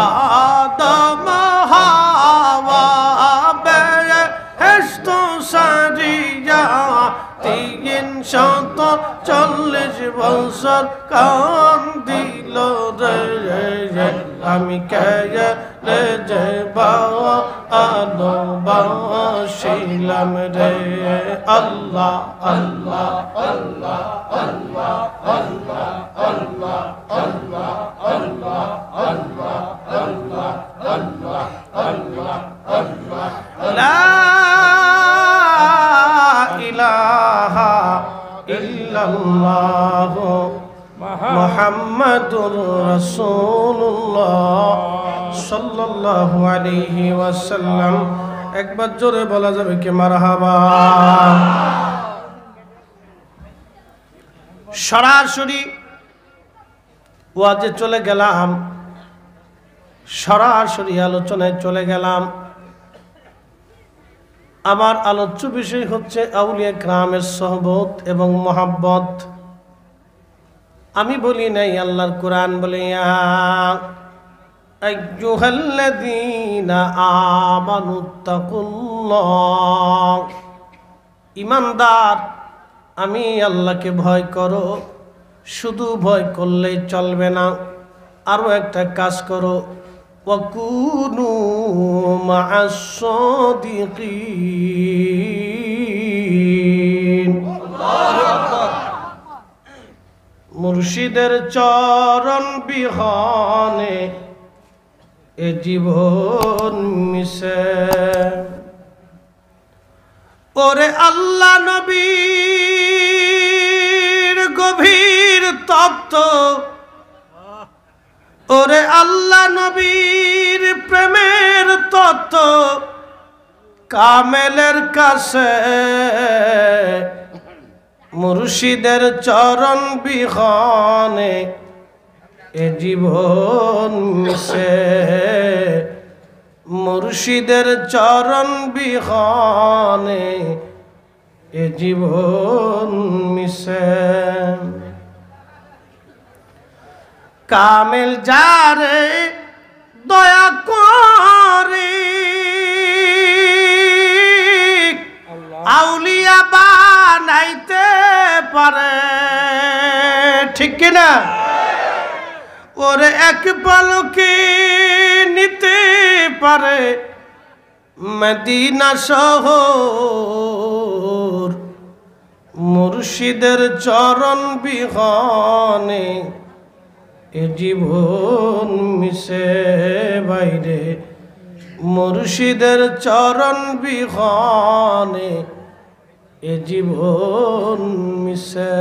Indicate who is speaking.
Speaker 1: আদম হাওয়া বেহেশত সারিয়া 340 বছর কান্দিল রে আমি কে যে আলো বাসিলাম রে আল্লাহ আল্লাহ আল্লাহ আল্লাহ আল্লাহ আল্লাহ আল্লাহ আল্লাহ আল্লাহ আল্লাহ আল্লাহ আল্লাহ আল্লাহ লা ইলাহা ইল্লাল্লাহ মুহাম্মাদুর রাসূলুল্লাহ সাল্লাল্লাহু আলাইহি ওয়াসাল্লাম। একবার জোরে বলা যাবে কি মারহাবা। সরাসরি ওয়াজে চলে গেলাম, সরাসরি আলোচনায় চলে গেলাম। আমার আলোচ্য বিষয় হচ্ছে আউলিয়া কিরামের সোহবত এবং মহব্বত। আমি বলি নাই, আল্লাহর কোরআন বলে ইয়া আইয়ুহাল্লাযীনা আমানুত্তাকুল্লাহ, ঈমানদার আমি আল্লাহকে ভয় করো। শুধু ভয় করলেই চলবে না, আরো একটা কাজ করো, ওয়াকুনু মা'আস সাদিকিন। মুর্শিদের চরণ বিহনে এ জীবন মিশে। ওরে আল্লাহ নবীর গভীর তত্ত্ব, ওরে আল্লাহ নবীর প্রেমের তত্ত্ব কামেলের কাছে মুর্শিদের চরণ বিহনে এ জীবন মিশে। মুর্শিদের চরণ বিহনে এ জীবন মিশে। কামেল যারে দয়া করে আউলিয়া বানাইতে পারে, ঠিক কিনা? ওরে এক পলকে নিতে পারে মদিনা শহর। মুর্শিদের চরণ বিহনে এ জীবন মিশে বাইরে। মুর্শিদের চরণ বিহনে এ জীবন মিশে।